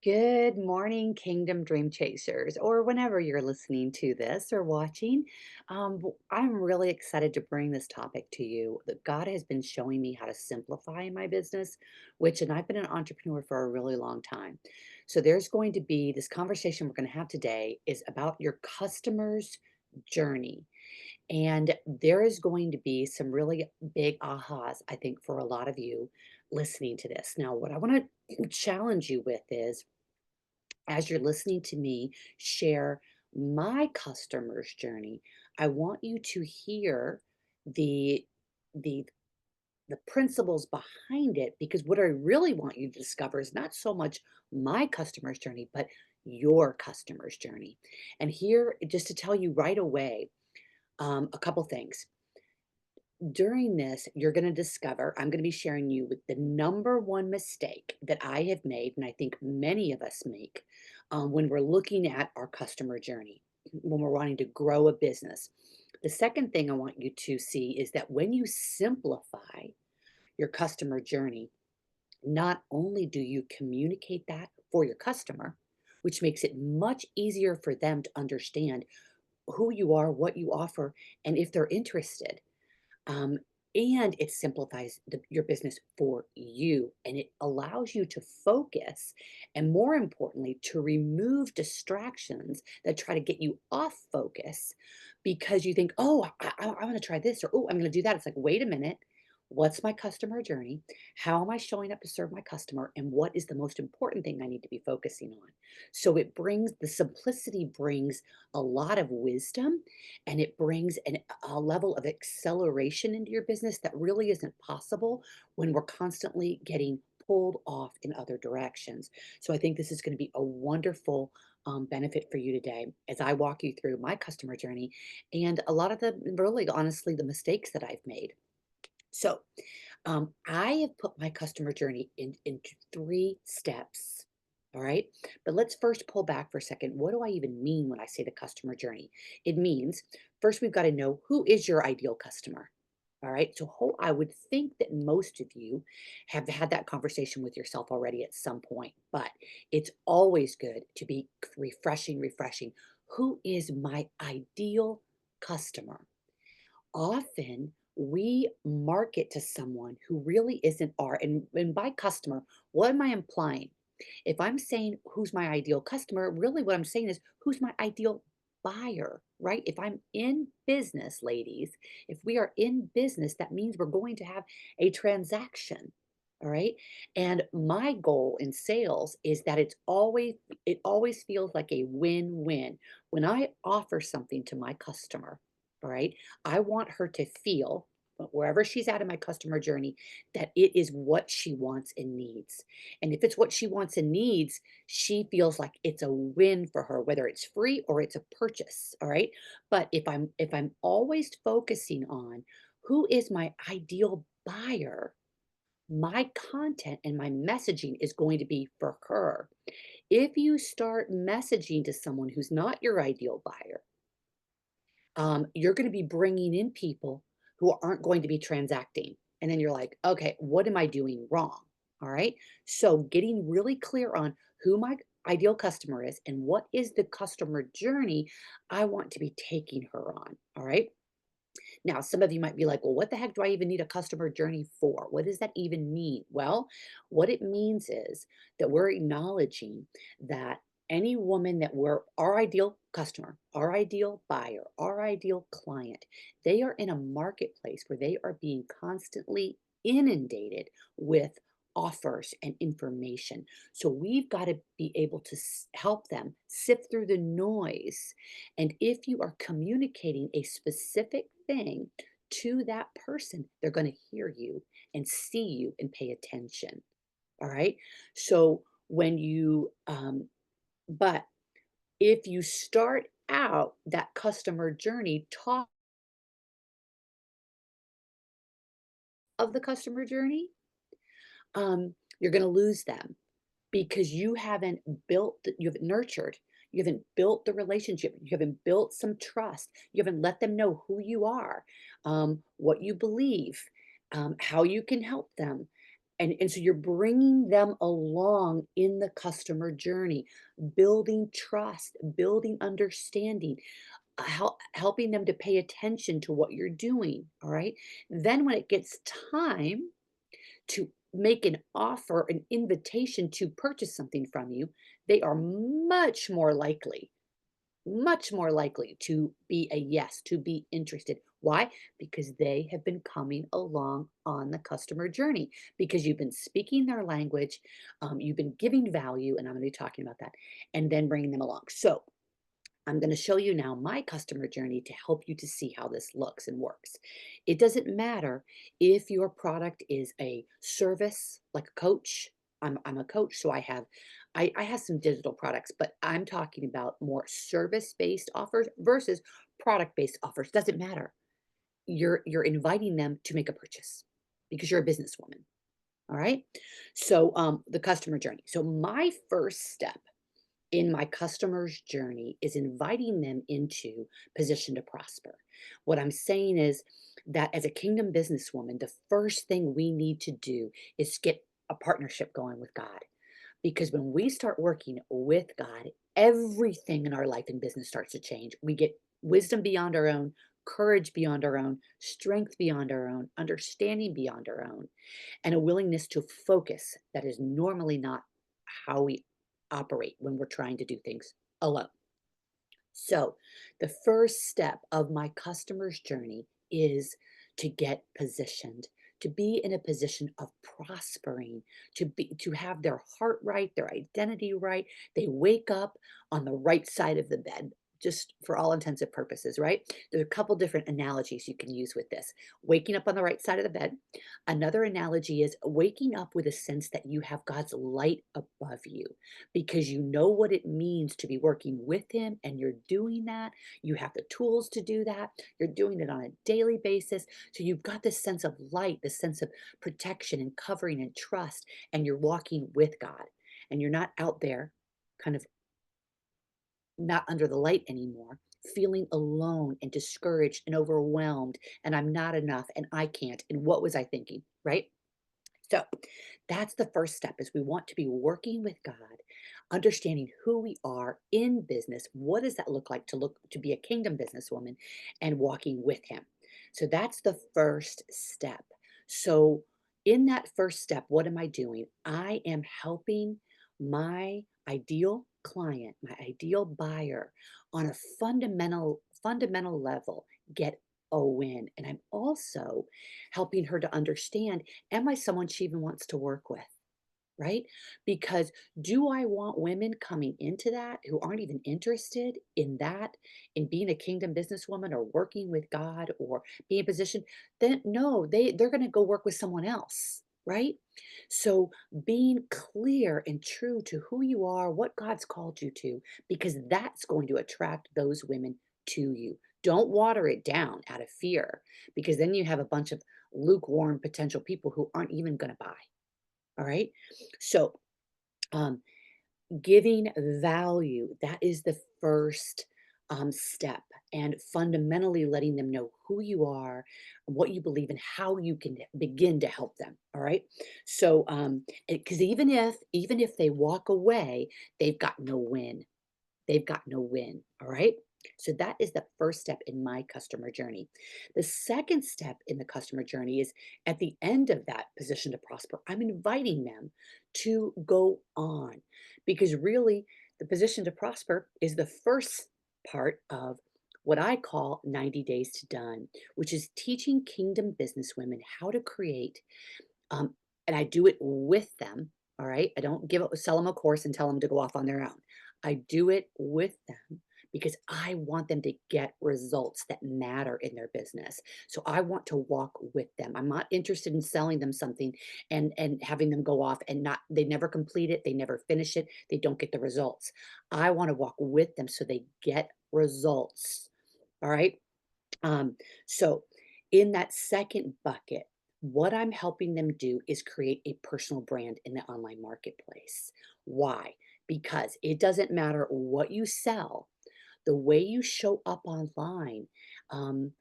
Good morning, Kingdom Dream Chasers, or whenever you're listening to this or watching. I'm really excited to bring this topic to you. That God has been showing me how to simplify my business, and I've been an entrepreneur for a really long time. So there's going to be this conversation we're going to have today is about your customer's journey. And there is going to be some really big ahas, I think, for a lot of you listening to this. Now, what I want to challenge you with is as you're listening to me share my customer's journey, I want you to hear the the the principles behind it because what I really want you to discover is not so much my customer's journey, but your customer's journey. And here, just to tell you right away, a couple things. During this, you're going to discover, I'm going to be sharing you with the number one mistake that I have made, and I think many of us make when we're looking at our customer journey, when we're wanting to grow a business. The second thing I want you to see is that when you simplify your customer journey, not only do you communicate that for your customer, which makes it much easier for them to understand who you are, what you offer, and if they're interested. Um, and it simplifies your business for you and it allows you to focus and, more importantly, to remove distractions that try to get you off focus because you think, oh, I want to try this or oh, I'm going to do that. It's like, wait a minute. What's my customer journey? How am I showing up to serve my customer? And what is the most important thing I need to be focusing on? So it brings the simplicity, brings a lot of wisdom and it brings a level of acceleration into your business that really isn't possible when we're constantly getting pulled off in other directions. So I think this is going to be a wonderful benefit for you today as I walk you through my customer journey and a lot of the really honestly the mistakes that I've made. So I have put my customer journey into three steps. All right. But let's first pull back for a second. What do I even mean when I say the customer journey? It means first we've got to know who is your ideal customer. All right. So I would think that most of you have had that conversation with yourself already at some point, but it's always good to be refreshing. Who is my ideal customer? Often we market to someone who really isn't our and by customer, what am I implying? If I'm saying who's my ideal customer, really what I'm saying is who's my ideal buyer, right? If I'm in business, ladies, if we are in business, that means we're going to have a transaction. All right. And my goal in sales is that it always feels like a win-win. When I offer something to my customer, all right, I want her to feel wherever she's at in my customer journey that it is what she wants and needs. And if it's what she wants and needs, she feels like it's a win for her, whether it's free or it's a purchase. All right. But if I'm always focusing on who is my ideal buyer, my content and my messaging is going to be for her. If you start messaging to someone who's not your ideal buyer, you're going to be bringing in people who aren't going to be transacting. And then you're like, okay, what am I doing wrong? All right. So getting really clear on who my ideal customer is and what is the customer journey I want to be taking her on. All right. Now, some of you might be like, well, what the heck do I even need a customer journey for? What does that even mean? Well, what it means is that we're acknowledging that any woman that we're our ideal customer, our ideal buyer, our ideal client, they are in a marketplace where they are being constantly inundated with offers and information. So we've got to be able to help them sift through the noise and if you are communicating a specific thing to that person, they're going to hear you and see you and pay attention. All right. So when but if you start out that customer journey, talk of the customer journey, you're going to lose them because you haven't you haven't nurtured, you haven't built the relationship, you haven't built some trust, you haven't let them know who you are, what you believe, how you can help them. And so you're bringing them along in the customer journey, building trust, building understanding, helping them to pay attention to what you're doing, all right? Then when it gets time to make an offer, an invitation to purchase something from you, they are much more likely to be a yes, to be interested. Why? Because they have been coming along on the customer journey, because you've been speaking their language, you've been giving value, and I'm going to be talking about that, and then bringing them along. So I'm going to show you now my customer journey to help you to see how this looks and works. It doesn't matter if your product is a service, like a coach. I'm a coach, so I have some digital products, but I'm talking about more service-based offers versus product-based offers. Doesn't matter. You're inviting them to make a purchase because you're a businesswoman. All right. So the customer journey. So my first step in my customer's journey is inviting them into position to prosper. What I'm saying is that as a kingdom businesswoman, the first thing we need to do is get a partnership going with God. Because when we start working with God, everything in our life and business starts to change. We get wisdom beyond our own, courage beyond our own, strength beyond our own, understanding beyond our own, and a willingness to focus that is normally not how we operate when we're trying to do things alone. So, the first step of my customer's journey is to get positioned, to be in a position of prospering, to have their heart right, their identity right. They wake up on the right side of the bed. Just for all intents and purposes, right? There's a couple different analogies you can use with this. Waking up on the right side of the bed. Another analogy is waking up with a sense that you have God's light above you because you know what it means to be working with him and you're doing that. You have the tools to do that. You're doing it on a daily basis. So you've got this sense of light, this sense of protection and covering and trust, and you're walking with God. And you're not out there kind of not under the light anymore, feeling alone and discouraged and overwhelmed, and I'm not enough and I can't. And what was I thinking? Right? So that's the first step is we want to be working with God, understanding who we are in business. What does that look to be a kingdom businesswoman and walking with him? So that's the first step. So in that first step, what am I doing? I am helping my ideal client, my ideal buyer on a fundamental level get a win. And I'm also helping her to understand, am I someone she even wants to work with? Right? Because do I want women coming into that who aren't even interested in that, in being a kingdom businesswoman or working with God or being in position? Then no, they're going to go work with someone else, right? So being clear and true to who you are, what God's called you to, because that's going to attract those women to you. Don't water it down out of fear, because then you have a bunch of lukewarm potential people who aren't even going to buy. All right. So, um, giving value, that is the first step. And fundamentally letting them know who you are, what you believe, and how you can begin to help them. All right. So, because even if they walk away, they've got no win. They've got no win. All right. So that is the first step in my customer journey. The second step in the customer journey is at the end of that position to prosper, I'm inviting them to go on because really the position to prosper is the first part of what I call 90 days to done, which is teaching kingdom business women how to create um, and I do it with them, all right? I don't sell them a course and tell them to go off on their own. I do it with them because I want them to get results that matter in their business. So I want to walk with them. I'm not interested in selling them something and having them go off and not they never complete it, they never finish it, they don't get the results. I want to walk with them so they get results. All right? Um, so in that second bucket, what I'm helping them do is create a personal brand in the online marketplace. Why? Because it doesn't matter what you sell, the way you show up online, um,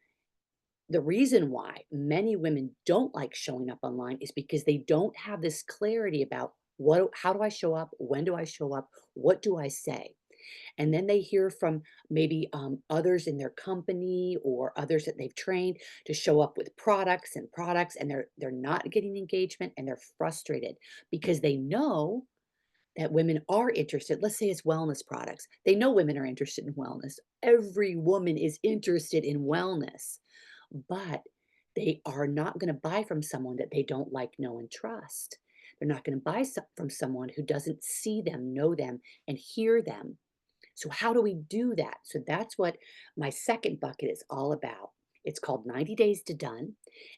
The reason why many women don't like showing up online is because they don't have this clarity about how do I show up? When do I show up? What do I say? And then they hear from maybe others in their company or others that they've trained to show up with products, and they're not getting engagement and they're frustrated because they know that women are interested. Let's say it's wellness products. They know women are interested in wellness. Every woman is interested in wellness, but they are not going to buy from someone that they don't like, know, and trust. They're not going to buy from someone who doesn't see them, know them, and hear them. So, how do we do that? So, that's what my second bucket is all about. It's called 90 Days to Done,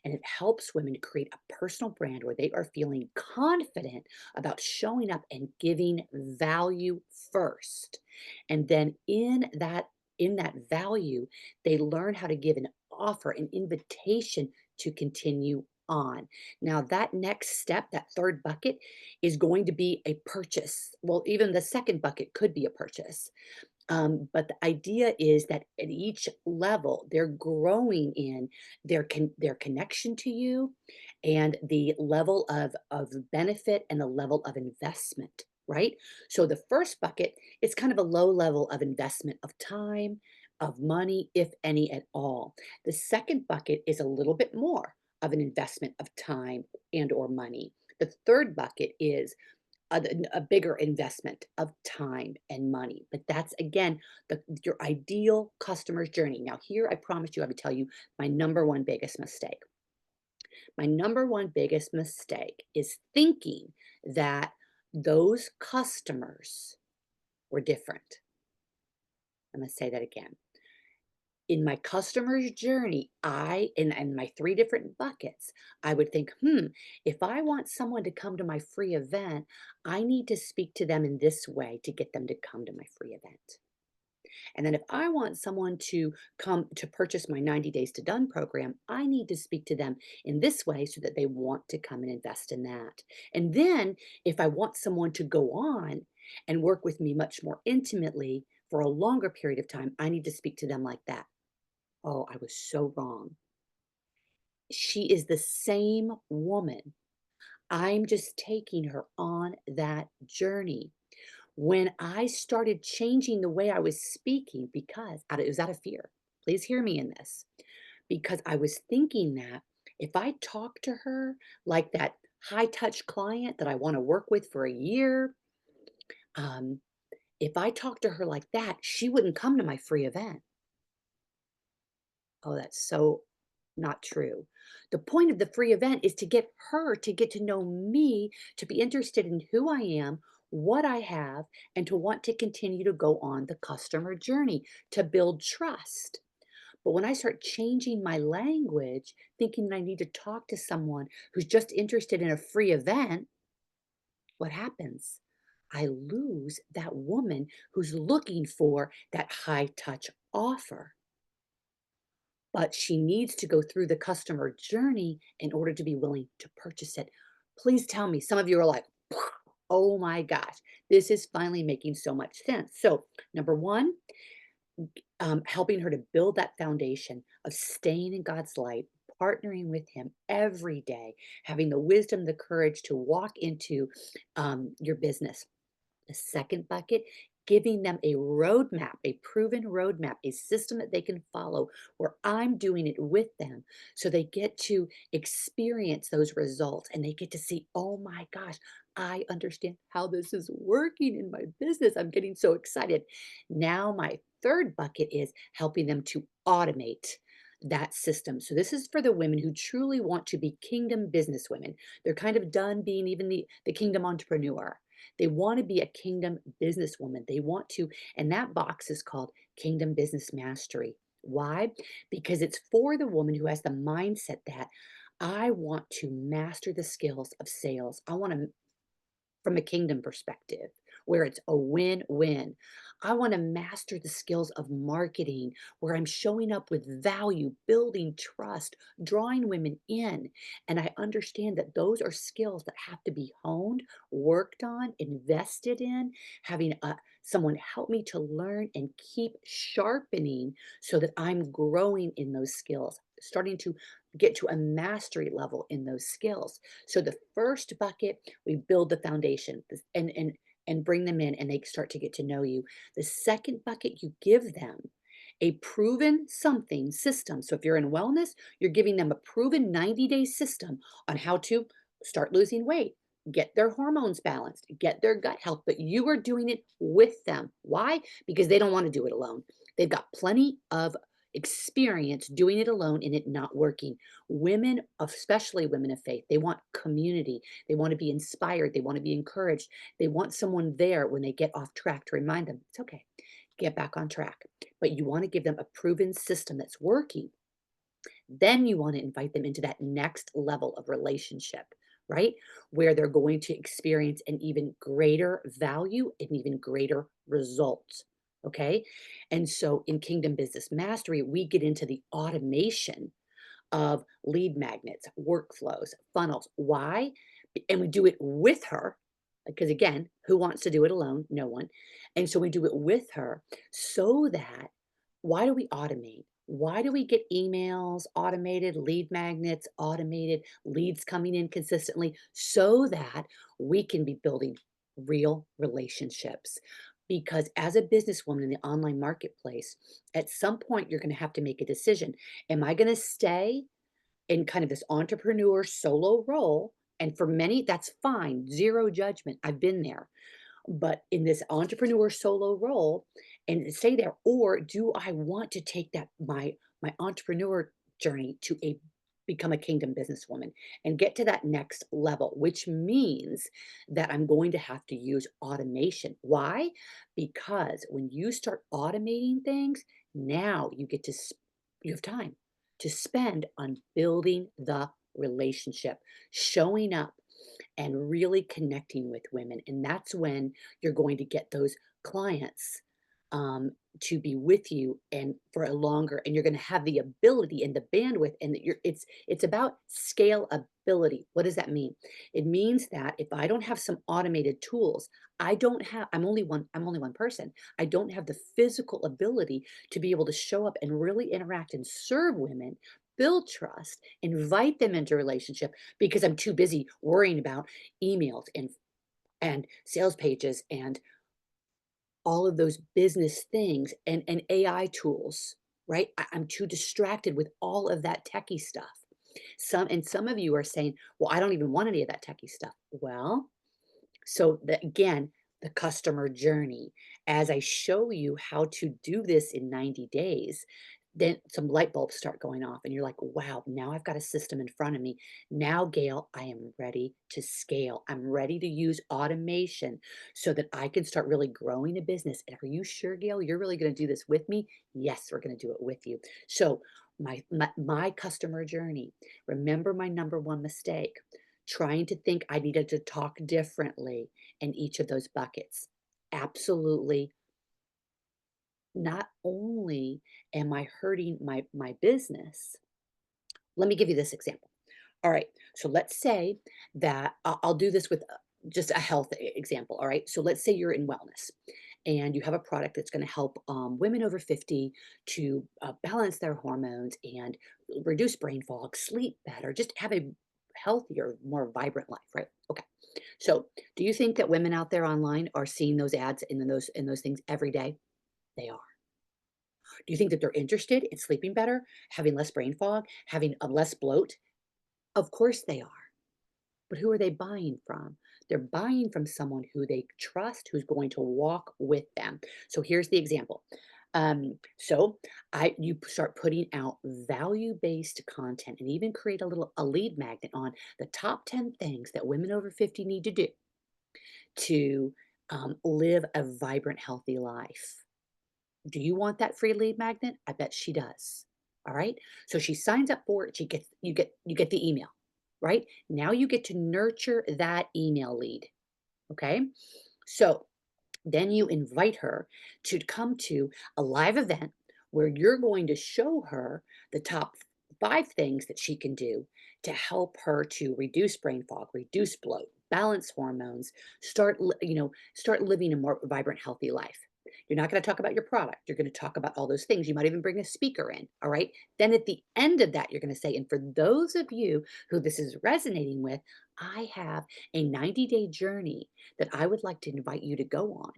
and it helps women create a personal brand where they are feeling confident about showing up and giving value first. And then in that value, they learn how to give an offer, an invitation to continue on. Now, that next step, that third bucket, is going to be a purchase. Well, even the second bucket could be a purchase. But the idea is that at each level, they're growing in their connection to you and the level of benefit and the level of investment, right? So the first bucket is kind of a low level of investment of time, of money, if any at all. The second bucket is a little bit more of an investment of time and or money. The third bucket is a bigger investment of time and money. But that's again your ideal customer's journey. Now, here I promise you, I would tell you my number one biggest mistake. My number one biggest mistake is thinking that those customers were different. I'm going to say that again. In my customer's journey, in my three different buckets, I would think, if I want someone to come to my free event, I need to speak to them in this way to get them to come to my free event. And then if I want someone to come to purchase my 90 Days to Done program, I need to speak to them in this way so that they want to come and invest in that. And then if I want someone to go on and work with me much more intimately for a longer period of time, I need to speak to them like that. Oh, I was so wrong. She is the same woman. I'm just taking her on that journey. When I started changing the way I was speaking, because it was out of fear. Please hear me in this. Because I was thinking that if I talk to her like that high touch client that I want to work with for a year, um, if I talk to her like that, she wouldn't come to my free event. Oh, that's so not true. The point of the free event is to get her to get to know me, to be interested in who I am, what I have, and to want to continue to go on the customer journey to build trust. But when I start changing my language, thinking I need to talk to someone who's just interested in a free event, what happens? I lose that woman who's looking for that high touch offer, but she needs to go through the customer journey in order to be willing to purchase it. Please tell me, some of you are like, oh my gosh, this is finally making so much sense. So, number one, helping her to build that foundation of staying in God's light, partnering with Him every day, having the wisdom, the courage to walk into your business. The second bucket, giving them a roadmap, a proven roadmap, a system that they can follow where I'm doing it with them so they get to experience those results and they get to see, oh my gosh, I understand how this is working in my business. I'm getting so excited. Now, my third bucket is helping them to automate that system. So this is for the women who truly want to be kingdom businesswomen. They're kind of done being even the kingdom entrepreneur. They want to be a kingdom businesswoman. They want to, and that box is called Kingdom Business Mastery. Why? Because it's for the woman who has the mindset that I want to master the skills of sales. I want to from a kingdom perspective, where it's a win win. I want to master the skills of marketing, where I'm showing up with value, building trust, drawing women in. And I understand that those are skills that have to be honed, worked on, invested in, having someone help me to learn and keep sharpening so that I'm growing in those skills. starting to get to a mastery level in those skills. So the first bucket, we build the foundation and bring them in and they start to get to know you. The second bucket, you give them a proven something system. So if you're in wellness, you're giving them a proven 90-day system on how to start losing weight, get their hormones balanced, get their gut health, but you are doing it with them. Why? Because they don't want to do it alone. They've got plenty of experience doing it alone and it not working. Women, especially women of faith, they want community. They want to be inspired. They want to be encouraged. They want someone there when they get off track to remind them it's okay, get back on track. But you want to give them a proven system that's working. Then you want to invite them into that next level of relationship, right? Where they're going to experience an even greater value and even greater results. Okay. And so in Kingdom Business Mastery, we get into the automation of lead magnets, workflows, funnels. Why? And we do it with her. Because again, who wants to do it alone? No one. And so we do it with her so that why do we automate? Why do we get emails automated, lead magnets automated, leads coming in consistently so that we can be building real relationships? Because as a businesswoman in the online marketplace, at some point you're going to have to make a decision. Am I going to stay in kind of this entrepreneur solo role? And for many, that's fine, zero judgment. I've been there. But in this entrepreneur solo role and stay there, or do I want to take that my entrepreneur journey to a become a kingdom businesswoman and get to that next level, which means that I'm going to have to use automation. Why? Because when you start automating things, now you get to you have time to spend on building the relationship, showing up and really connecting with women. And that's when you're going to get those clients to be with you and for a longer, and you're going to have the ability and the bandwidth, and that it's about scalability. What does that mean? It means that if I don't have some automated tools, I'm only one person. I don't have the physical ability to be able to show up and really interact and serve women, build trust, invite them into a relationship because I'm too busy worrying about emails and sales pages and all of those business things and AI tools, right? I'm too distracted with all of that techie stuff. Some of you are saying, well, I don't even want any of that techie stuff. Well, so again, the customer journey, as I show you how to do this in 90 days, then some light bulbs start going off and you're like, wow, now I've got a system in front of me. Now, Gail, I am ready to scale. I'm ready to use automation so that I can start really growing a business. And are you sure, Gail, you're really going to do this with me? Yes, we're going to do it with you. So my customer journey, remember my number one mistake, trying to think I needed to talk differently in each of those buckets. Absolutely. Not only am I hurting my business, let me give you this example. All right. So let's say that I'll do this with just a health example. All right. So let's say you're in wellness and you have a product that's going to help women over 50 to balance their hormones and reduce brain fog, sleep better, just have a healthier, more vibrant life, right? Okay. So do you think that women out there online are seeing those ads in those things every day? They are. Do you think that they're interested in sleeping better, having less brain fog, having less bloat? Of course they are. But who are they buying from? They're buying from someone who they trust, who's going to walk with them. So here's the example. So you start putting out value-based content and even create a lead magnet on the top 10 things that women over 50 need to do to live a vibrant, healthy life. Do you want that free lead magnet? I bet she does. All right. So she signs up for it. You get the email, right? Now you get to nurture that email lead. Okay. So then you invite her to come to a live event where you're going to show her the top 5 things that she can do to help her to reduce brain fog, reduce bloat, balance hormones, start living a more vibrant, healthy life. You're not going to talk about your product. You're going to talk about all those things. You might even bring a speaker in. All right. Then at the end of that, you're going to say, and for those of you who this is resonating with, I have a 90-day journey that I would like to invite you to go on.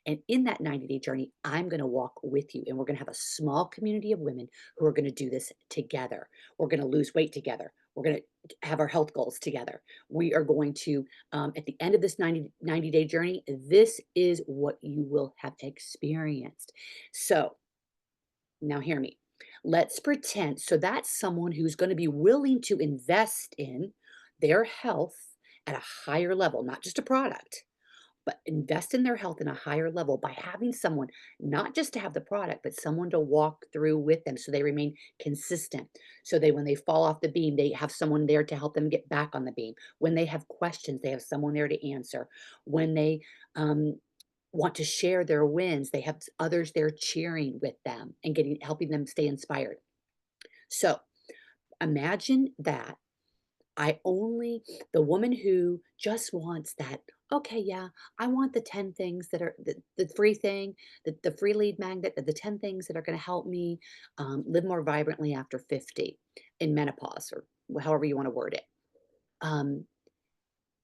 And in that 90-day journey, I'm going to walk with you. And we're going to have a small community of women who are going to do this together. We're going to lose weight together. We're going to have our health goals together. We are going to, at the end of this 90-day journey, this is what you will have experienced. So now hear me. Let's pretend, so that's someone who's going to be willing to invest in their health at a higher level, not just a product, but invest in their health in a higher level by having someone, not just to have the product, but someone to walk through with them so they remain consistent. So they, when they fall off the beam, they have someone there to help them get back on the beam. When they have questions, they have someone there to answer. When they want to share their wins, they have others there cheering with them and helping them stay inspired. So imagine that I only the woman who just wants that, okay, yeah, I want the 10 things that are the free thing, the free lead magnet, the 10 things that are going to help me live more vibrantly after 50 in menopause or however you want to word it. Um,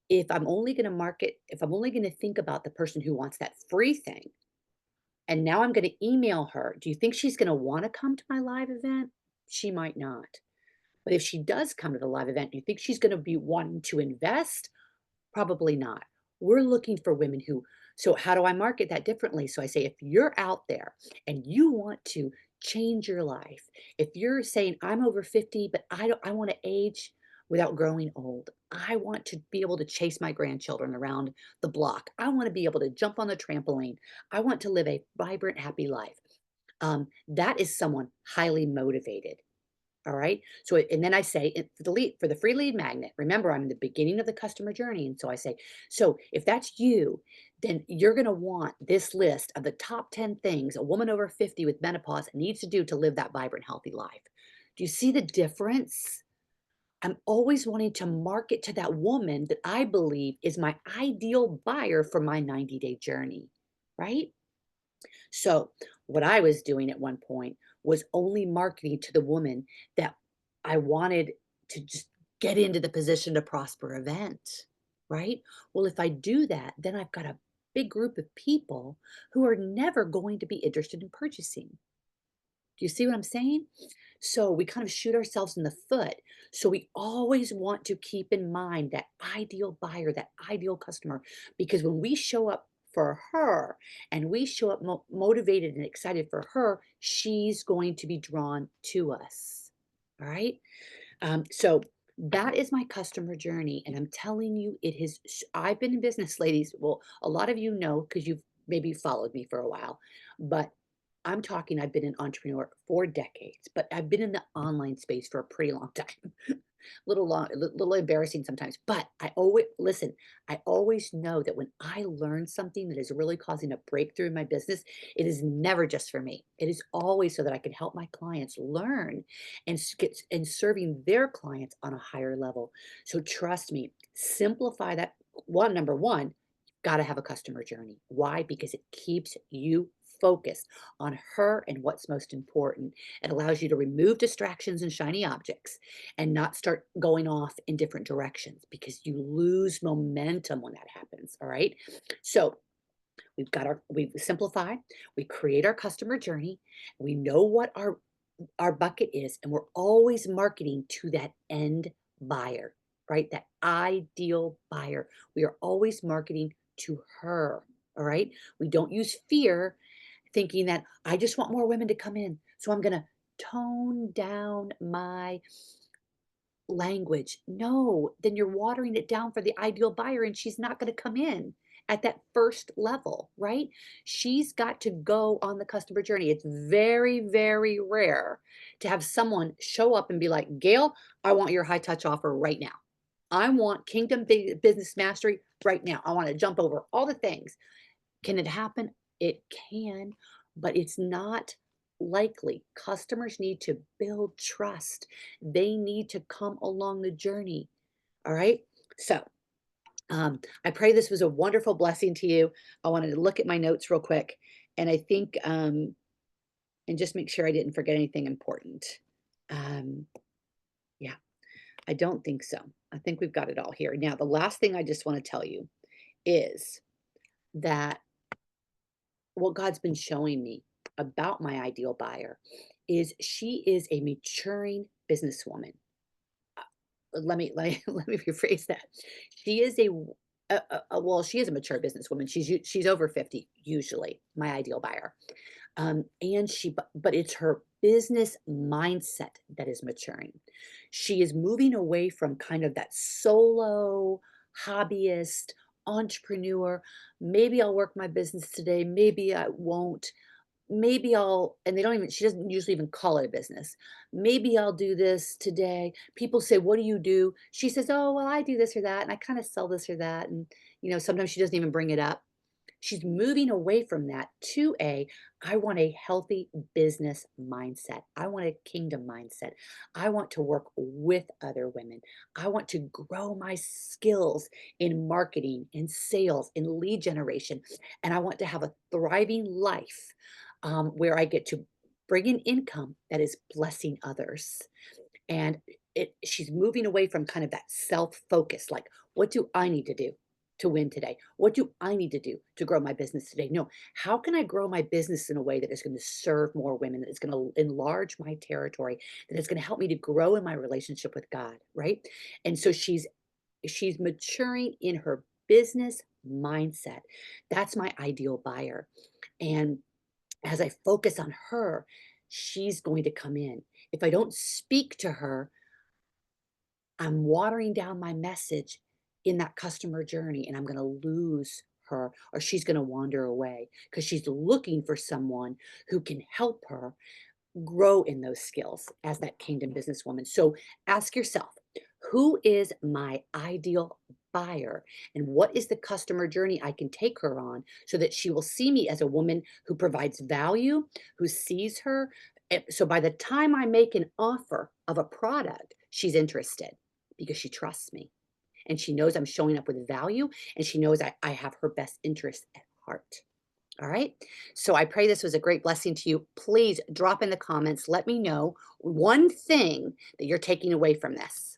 if I'm only going to think about the person who wants that free thing, and now I'm going to email her, do you think she's going to want to come to my live event? She might not. But if she does come to the live event, do you think she's going to be wanting to invest? Probably not. We're looking for women who, so how do I market that differently? So I say, if you're out there and you want to change your life, if you're saying, I'm over 50, but I want to age without growing old. I want to be able to chase my grandchildren around the block. I want to be able to jump on the trampoline. I want to live a vibrant, happy life. That is someone highly motivated. All right. So, and then I say for the free lead magnet, remember, I'm in the beginning of the customer journey. And so I say, so if that's you, then you're going to want this list of the top 10 things a woman over 50 with menopause needs to do to live that vibrant, healthy life. Do you see the difference? I'm always wanting to market to that woman that I believe is my ideal buyer for my 90-day journey. Right. So, what I was doing at one point was only marketing to the woman that I wanted to just get into the position to prosper event, right? Well, if I do that, then I've got a big group of people who are never going to be interested in purchasing. Do you see what I'm saying? So we kind of shoot ourselves in the foot. So we always want to keep in mind that ideal buyer, that ideal customer, because when we show up for her and we show up motivated and excited for her, she's going to be drawn to us. All right. So that is my customer journey. And I'm telling you, I've been in business, ladies. Well, a lot of you know because you've maybe followed me for a while, but I'm talking, I've been an entrepreneur for decades, but I've been in the online space for a pretty long time. Little embarrassing sometimes, but I always listen. I always know that when I learn something that is really causing a breakthrough in my business, it is never just for me. It is always so that I can help my clients learn get and serving their clients on a higher level. So trust me, simplify that. Number one, got to have a customer journey. Why? Because it keeps you focused on her and what's most important. It allows you to remove distractions and shiny objects and not start going off in different directions because you lose momentum when that happens. All right. So we simplify, we create our customer journey, we know what our bucket is, and we're always marketing to that end buyer, right? That ideal buyer. We are always marketing to her. All right. We don't use fear thinking that I just want more women to come in. So I'm going to tone down my language. No, then you're watering it down for the ideal buyer and she's not going to come in at that first level, right? She's got to go on the customer journey. It's very, very rare to have someone show up and be like, Gail, I want your high touch offer right now. I want Business Mastery right now. I want to jump over all the things. Can it happen? It can, but it's not likely. Customers need to build trust. They need to come along the journey. All right. So I pray this was a wonderful blessing to you. I wanted to look at my notes real quick. And I think, and just make sure I didn't forget anything important. Um, yeah, I don't think so. I think we've got it all here. Now, the last thing I just want to tell you is that what God's been showing me about my ideal buyer is she is a maturing businesswoman. Let me rephrase that. She is well, she is a mature businesswoman. She's over 50 usually, my ideal buyer. And but it's her business mindset that is maturing. She is moving away from kind of that solo hobbyist entrepreneur. Maybe I'll work my business today, maybe I won't. Maybe I'll, and they don't even, she doesn't usually even call it a business. Maybe I'll do this today. People say, "What do you do?" She says, "Oh, well, I do this or that, and I kind of sell this or that." And, sometimes she doesn't even bring it up. She's moving away from that to I want a healthy business mindset. I want a kingdom mindset. I want to work with other women. I want to grow my skills in marketing, in sales, in lead generation. And I want to have a thriving life where I get to bring in income that is blessing others. And she's moving away from kind of that self-focus, like, what do I need to do to win today? What do I need to do to grow my business today? No, how can I grow my business in a way that is going to serve more women, that is going to enlarge my territory, that is going to help me to grow in my relationship with God, right? And so she's maturing in her business mindset. That's my ideal buyer. And as I focus on her, she's going to come in. If I don't speak to her, I'm watering down my message in that customer journey, and I'm going to lose her, or she's going to wander away because she's looking for someone who can help her grow in those skills as that kingdom businesswoman. So ask yourself, who is my ideal buyer, and what is the customer journey I can take her on so that she will see me as a woman who provides value, who sees her. So by the time I make an offer of a product, she's interested because she trusts me and she knows I'm showing up with value, and she knows I have her best interest at heart. All right. So I pray this was a great blessing to you. Please drop in the comments. Let me know one thing that you're taking away from this.